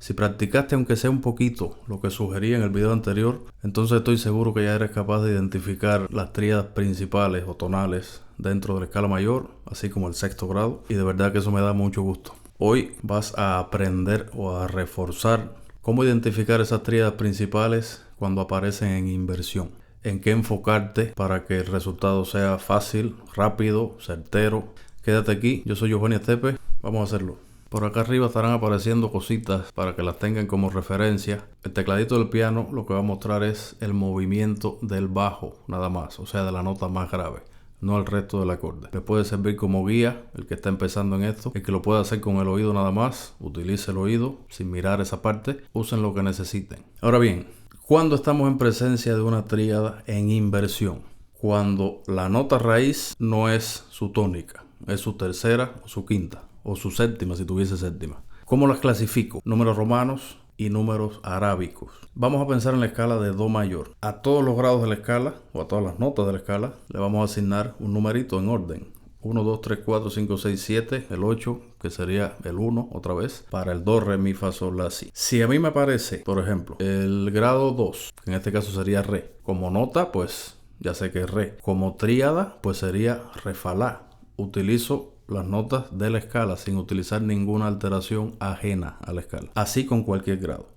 Si practicaste aunque sea un poquito lo que sugerí en el video anterior, entonces estoy seguro que ya eres capaz de identificar las tríadas principales o tonales dentro de la escala mayor, así como el sexto grado, y de verdad que eso me da mucho gusto. Hoy vas a aprender o a reforzar cómo identificar esas tríadas principales cuando aparecen en inversión. En qué enfocarte para que el resultado sea fácil, rápido, certero. Quédate aquí, yo soy Giovanni Estepe, vamos a hacerlo. Por acá arriba estarán apareciendo cositas para que las tengan como referencia. El tecladito del piano lo que va a mostrar es el movimiento del bajo, nada más, o sea, de la nota más grave, no el resto del acorde. Le puede servir como guía el que está empezando en esto. El que lo pueda hacer con el oído nada más, utilice el oído sin mirar esa parte, usen lo que necesiten. Ahora bien, cuando estamos en presencia de una tríada en inversión, cuando la nota raíz no es su tónica, es su tercera o su quinta, o su séptima si tuviese séptima. ¿Cómo las clasifico? Números romanos y números arábicos. Vamos a pensar en la escala de Do mayor. A todos los grados de la escala, o a todas las notas de la escala, le vamos a asignar un numerito en orden. 1, 2, 3, 4, 5, 6, 7, el 8, que sería el 1 otra vez, para el Do, Re, Mi, Fa, Sol, La, Si. Si a mí me aparece, por ejemplo, el grado 2, que en este caso sería Re, como nota, pues ya sé que es Re. Como tríada, pues sería Re, Fa, La. Utilizo las notas de la escala sin utilizar ninguna alteración ajena a la escala. Así con cualquier grado.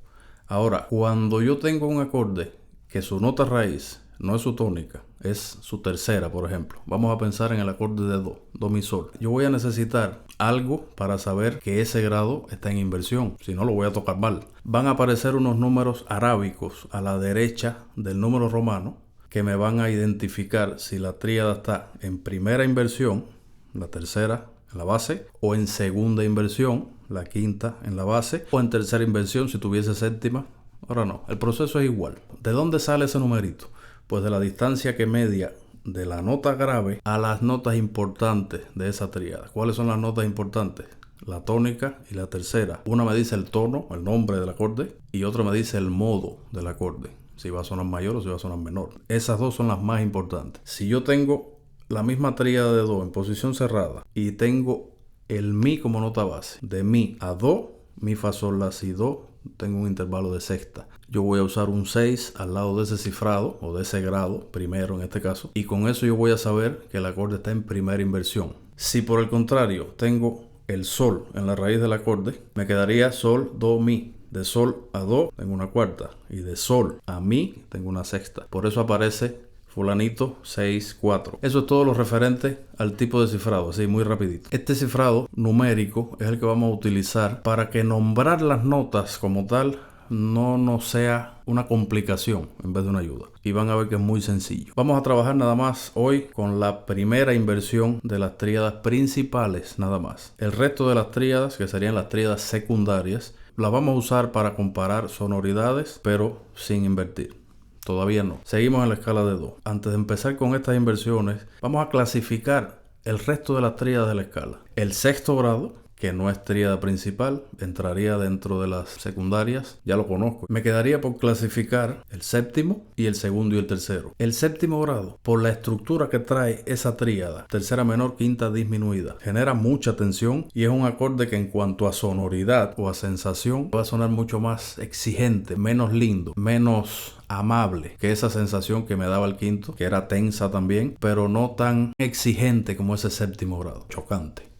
Ahora, cuando yo tengo un acorde que su nota raíz no es su tónica, es su tercera, por ejemplo. Vamos a pensar en el acorde de Do, Do, Mi, Sol. Yo voy a necesitar algo para saber que ese grado está en inversión. Si no, lo voy a tocar mal. Van a aparecer unos números arábicos a la derecha del número romano que me van a identificar si la tríada está en primera inversión, la tercera en la base, o en segunda inversión, la quinta en la base, o en tercera inversión si tuviese séptima. Ahora no, el proceso es igual. ¿De dónde sale ese numerito? Pues de la distancia que media de la nota grave a las notas importantes de esa tríada. ¿Cuáles son las notas importantes? La tónica y la tercera. Una me dice el tono, el nombre del acorde, y otra me dice el modo del acorde, si va a sonar mayor o si va a sonar menor. Esas dos son las más importantes. Si yo tengo la misma tríada de Do en posición cerrada y tengo el Mi como nota base, de Mi a Do, Mi, Fa, Sol, La, Si, Do, tengo un intervalo de sexta. Yo voy a usar un 6 al lado de ese cifrado o de ese grado, primero en este caso, y con eso yo voy a saber que el acorde está en primera inversión. Si por el contrario tengo el Sol en la raíz del acorde, me quedaría Sol, Do, Mi. De Sol a Do tengo una cuarta y de Sol a Mi tengo una sexta. Por eso aparece fulanito 6, 4. Eso es todo lo referente al tipo de cifrado, así muy rapidito. Este cifrado numérico es el que vamos a utilizar para que nombrar las notas como tal no nos sea una complicación en vez de una ayuda. Y van a ver que es muy sencillo. Vamos a trabajar nada más hoy con la primera inversión de las tríadas principales nada más. El resto de las tríadas, que serían las tríadas secundarias, las vamos a usar para comparar sonoridades, pero sin invertir. Todavía no. Seguimos en la escala de Do. Antes de empezar con estas inversiones, vamos a clasificar el resto de las tríadas de la escala. El sexto grado, que no es tríada principal, entraría dentro de las secundarias, ya lo conozco. Me quedaría por clasificar el séptimo y el segundo y el tercero. El séptimo grado, por la estructura que trae esa tríada, tercera menor, quinta disminuida, genera mucha tensión y es un acorde que en cuanto a sonoridad o a sensación va a sonar mucho más exigente, menos lindo, menos amable que esa sensación que me daba el quinto, que era tensa también, pero no tan exigente como ese séptimo grado, chocante.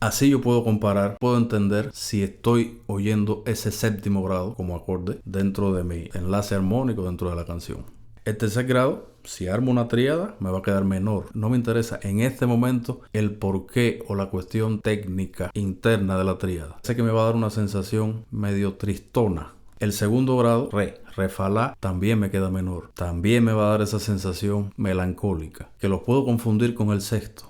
Así yo puedo comparar, puedo entender si estoy oyendo ese séptimo grado como acorde dentro de mi enlace armónico dentro de la canción. El tercer grado, si armo una tríada, me va a quedar menor. No me interesa en este momento el porqué o la cuestión técnica interna de la tríada. Sé que me va a dar una sensación medio tristona. El segundo grado, Re, Re, Fa, La, también me queda menor. También me va a dar esa sensación melancólica. ¿Que los puedo confundir con el sexto?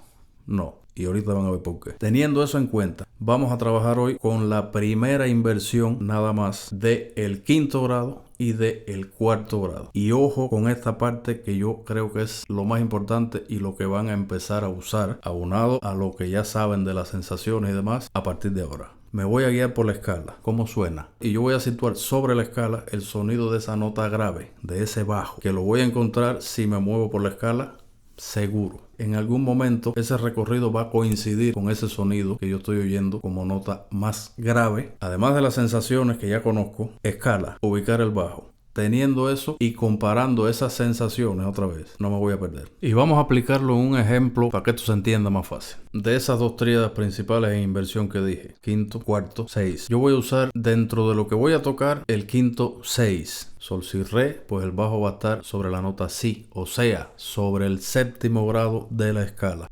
No. Y ahorita van a ver por qué. Teniendo eso en cuenta, vamos a trabajar hoy con la primera inversión nada más del quinto grado y del cuarto grado. Y ojo con esta parte que yo creo que es lo más importante y lo que van a empezar a usar, aunado a lo que ya saben de las sensaciones y demás a partir de ahora. Me voy a guiar por la escala, cómo suena. Y yo voy a situar sobre la escala el sonido de esa nota grave, de ese bajo, que lo voy a encontrar si me muevo por la escala seguro. En algún momento ese recorrido va a coincidir con ese sonido que yo estoy oyendo como nota más grave. Además de las sensaciones que ya conozco, escala, ubicar el bajo. Teniendo eso y comparando esas sensaciones otra vez, no me voy a perder. Y vamos a aplicarlo en un ejemplo para que esto se entienda más fácil. De esas dos tríadas principales en inversión que dije, quinto, cuarto, 6. Yo voy a usar dentro de lo que voy a tocar el quinto 6. Sol, si, re, pues el bajo va a estar sobre la nota si, o sea, sobre el séptimo grado de la escala.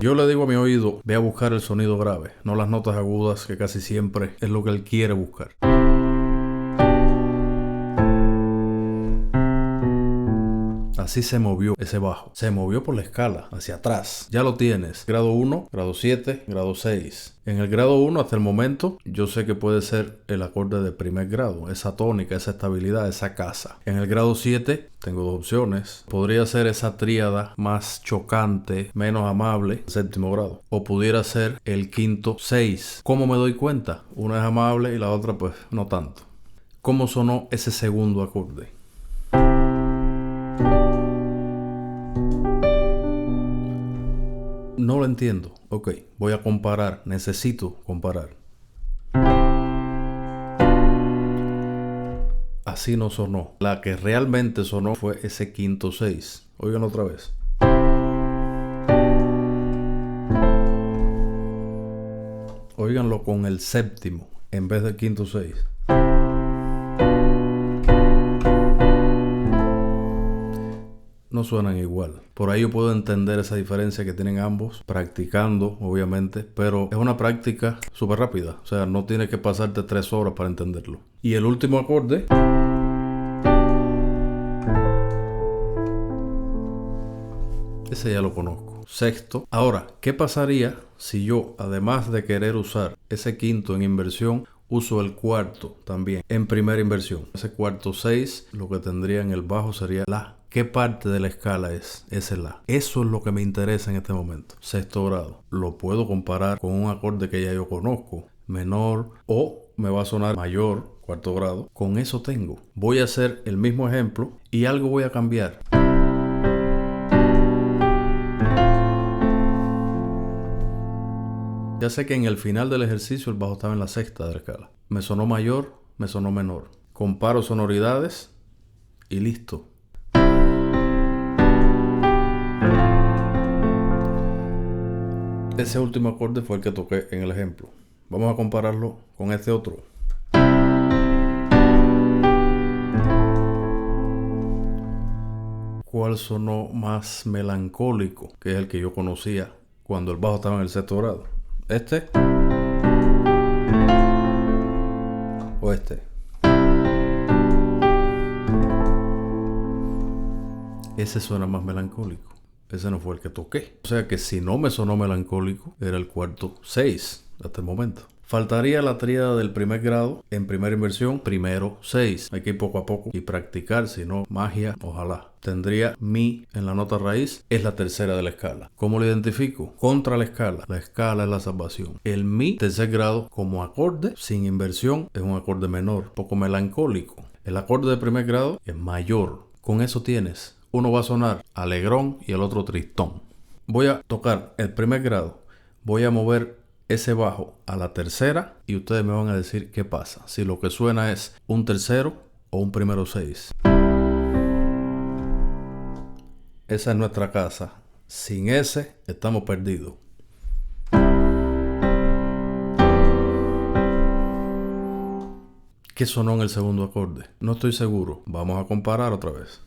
Yo le digo a mi oído, ve a buscar el sonido grave, no las notas agudas, que casi siempre es lo que él quiere buscar. Así se movió ese bajo. Se movió por la escala, hacia atrás. Ya lo tienes. Grado 1, grado 7, grado 6. En el grado 1, hasta el momento, yo sé que puede ser el acorde de primer grado. Esa tónica, esa estabilidad, esa casa. En el grado 7, tengo dos opciones. Podría ser esa tríada más chocante, menos amable, séptimo grado. O pudiera ser el quinto 6. ¿Cómo me doy cuenta? Una es amable y la otra, pues, no tanto. ¿Cómo sonó ese segundo acorde? No lo entiendo. Ok, voy a comparar. Necesito comparar. Así no sonó. La que realmente sonó fue ese quinto 6. Oigan otra vez. Óiganlo con el séptimo en vez del quinto 6. No suenan igual. Por ahí yo puedo entender esa diferencia que tienen ambos, practicando, obviamente, pero es una práctica súper rápida. O sea, no tienes que pasarte 3 horas para entenderlo. Y el último acorde, ese ya lo conozco. Sexto. Ahora, ¿qué pasaría si yo, además de querer usar ese quinto en inversión, uso el cuarto también en primera inversión? Ese cuarto 6, lo que tendría en el bajo sería la. ¿Qué parte de la escala es ese la? Eso es lo que me interesa en este momento. Sexto grado. Lo puedo comparar con un acorde que ya yo conozco, menor, o me va a sonar mayor, cuarto grado. Con eso tengo. Voy a hacer el mismo ejemplo y algo voy a cambiar. Ya sé que en el final del ejercicio el bajo estaba en la sexta de la escala. Me sonó mayor, me sonó menor. Comparo sonoridades y listo. Ese último acorde fue el que toqué en el ejemplo. Vamos a compararlo con este otro. ¿Cuál sonó más melancólico? Que es el que yo conocía cuando el bajo estaba en el sexto grado. ¿Este? ¿O este? Ese suena más melancólico. Ese no fue el que toqué. O sea que si no me sonó melancólico, era el cuarto 6 hasta el momento. Faltaría la tríada del primer grado en primera inversión, primero 6. Hay que ir poco a poco y practicar, si no, magia, ojalá. Tendría mi en la nota raíz, es la tercera de la escala. ¿Cómo lo identifico? Contra la escala. La escala es la salvación. El mi, tercer grado, como acorde, sin inversión, es un acorde menor, poco melancólico. El acorde de primer grado es mayor. Con eso tienes. Uno va a sonar alegrón y el otro tristón. Voy a tocar el primer grado. Voy a mover ese bajo a la tercera y ustedes me van a decir qué pasa. Si lo que suena es un tercero o un primero 6. Esa es nuestra casa. Sin ese estamos perdidos. ¿Qué sonó en el segundo acorde? No estoy seguro. Vamos a comparar otra vez.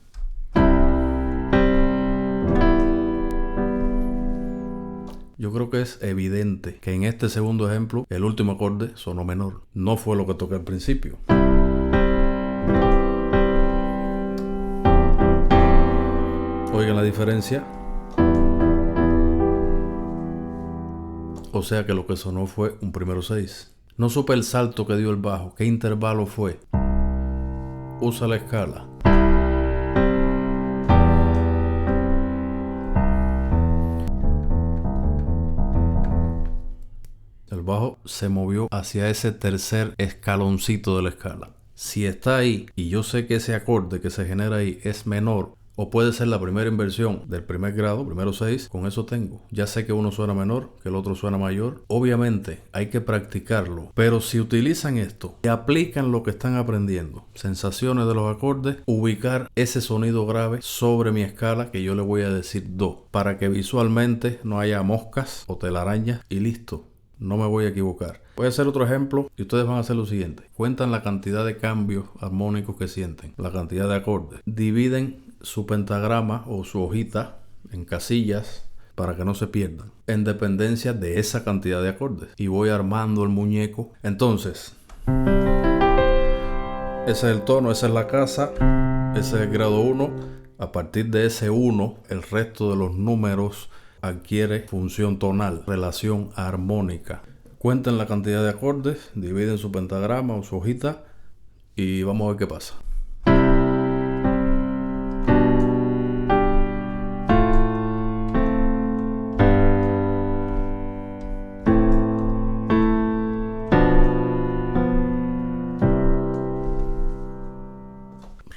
Yo creo que es evidente que en este segundo ejemplo el último acorde sonó menor. No fue lo que toqué al principio. Oigan la diferencia. O sea que lo que sonó fue un primero 6. No supe el salto que dio el bajo. ¿Qué intervalo fue? Usa la escala. El bajo se movió hacia ese tercer escaloncito de la escala. Si está ahí y yo sé que ese acorde que se genera ahí es menor, o puede ser la primera inversión del primer grado, primero 6, con eso tengo. Ya sé que uno suena menor, que el otro suena mayor. Obviamente hay que practicarlo, pero si utilizan esto y aplican lo que están aprendiendo, sensaciones de los acordes, ubicar ese sonido grave sobre mi escala, que yo le voy a decir do, para que visualmente no haya moscas o telarañas, y listo. No me voy a equivocar. Voy a hacer otro ejemplo y ustedes van a hacer lo siguiente. Cuentan la cantidad de cambios armónicos que sienten, la cantidad de acordes. Dividen su pentagrama o su hojita en casillas para que no se pierdan, en dependencia de esa cantidad de acordes. Y voy armando el muñeco. Entonces, ese es el tono, esa es la casa, ese es el grado 1. A partir de ese 1, el resto de los números adquiere función tonal, relación armónica. Cuenten la cantidad de acordes, dividen su pentagrama o su hojita y vamos a ver qué pasa.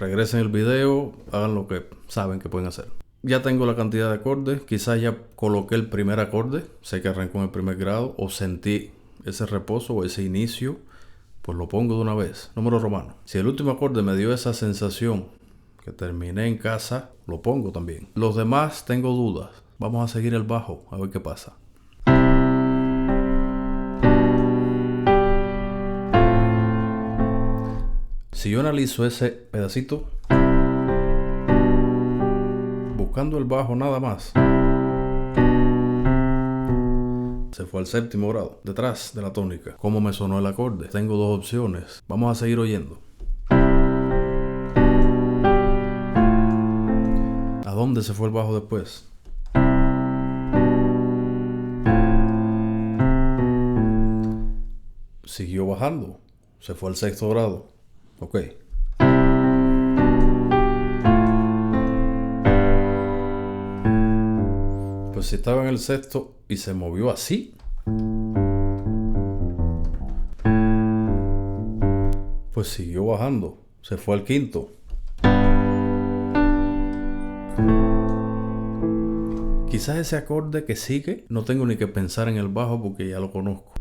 Regresen el video, hagan lo que saben que pueden hacer. Ya tengo la cantidad de acordes, quizás ya coloqué el primer acorde, sé que arrancó en el primer grado, o sentí ese reposo o ese inicio, pues lo pongo de una vez. Número romano. Si el último acorde me dio esa sensación que terminé en casa, lo pongo también. Los demás tengo dudas. Vamos a seguir el bajo, a ver qué pasa. Si yo analizo ese pedacito, buscando el bajo nada más, se fue al séptimo grado, detrás de la tónica. ¿Cómo me sonó el acorde? Tengo dos opciones. Vamos a seguir oyendo. ¿A dónde se fue el bajo después? Siguió bajando. Se fue al sexto grado. Ok. Pues si estaba en el sexto y se movió así, pues siguió bajando. Se fue al quinto. Quizás ese acorde que sigue, no tengo ni que pensar en el bajo porque ya lo conozco.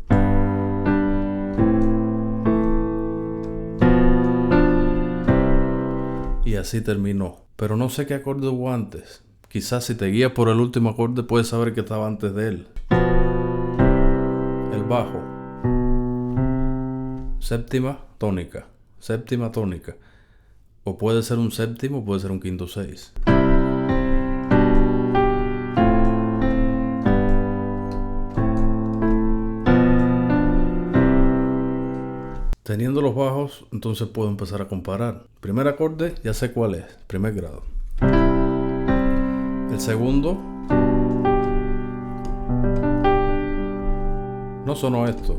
Y así terminó. Pero no sé qué acorde hubo antes. Quizás si te guías por el último acorde puedes saber que estaba antes de él. El bajo. Séptima tónica. Séptima tónica. O puede ser un séptimo o puede ser un quinto 6. Teniendo los bajos, entonces puedo empezar a comparar. Primer acorde, ya sé cuál es. Primer grado. El segundo, no sonó esto.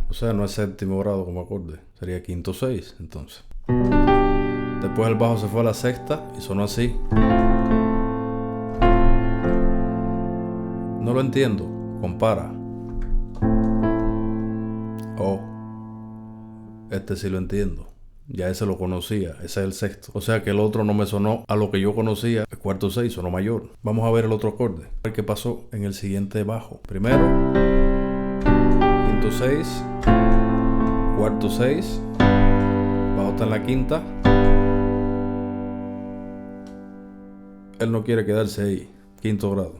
O sea, no es séptimo grado como acorde. Sería quinto 6, entonces. Después el bajo se fue a la sexta y sonó así. No lo entiendo. Compara. Oh. Este sí lo entiendo. Ya ese lo conocía. Ese es el sexto. O sea que el otro no me sonó a lo que yo conocía. El cuarto 6 sonó mayor. Vamos a ver el otro acorde. A ver qué pasó en el siguiente bajo. Primero, quinto 6, cuarto 6, bajo está en la quinta. Él no quiere quedarse ahí. Quinto grado.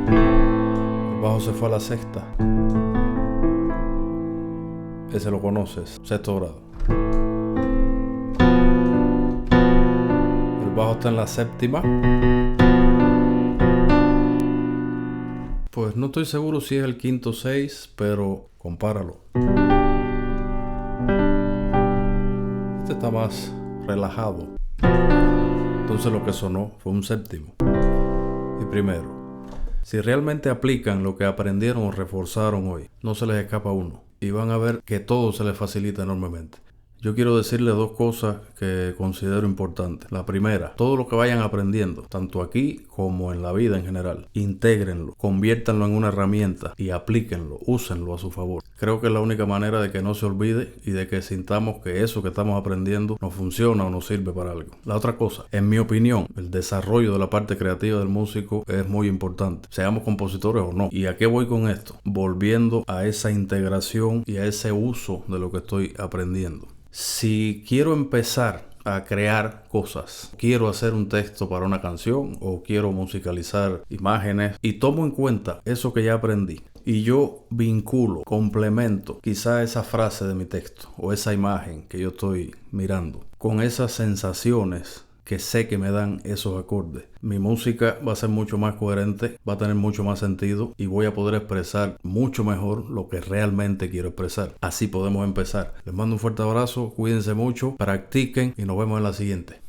El bajo se fue a la sexta. Ese lo conoces, sexto grado. El bajo está en la séptima. Pues no estoy seguro si es el quinto 6, pero compáralo. Este está más relajado. Entonces lo que sonó fue un séptimo. Y primero, si realmente aplican lo que aprendieron o reforzaron hoy, no se les escapa uno. Y van a ver que todo se les facilita enormemente. yo quiero decirle dos cosas que considero importantes. La primera, todo lo que vayan aprendiendo, tanto aquí como en la vida en general, intégrenlo, conviértanlo en una herramienta y aplíquenlo, úsenlo a su favor. Creo que es la única manera de que no se olvide y de que sintamos que eso que estamos aprendiendo nos funciona o nos sirve para algo. La otra cosa, en mi opinión, el desarrollo de la parte creativa del músico es muy importante, seamos compositores o no. ¿Y a qué voy con esto? Volviendo a esa integración y a ese uso de lo que estoy aprendiendo. Si quiero empezar a crear cosas, quiero hacer un texto para una canción o quiero musicalizar imágenes y tomo en cuenta eso que ya aprendí y yo vinculo, complemento quizá esa frase de mi texto o esa imagen que yo estoy mirando con esas sensaciones que sé que me dan esos acordes, mi música va a ser mucho más coherente, va a tener mucho más sentido y voy a poder expresar mucho mejor lo que realmente quiero expresar. Así podemos empezar. Les mando un fuerte abrazo, cuídense mucho, practiquen y nos vemos en la siguiente.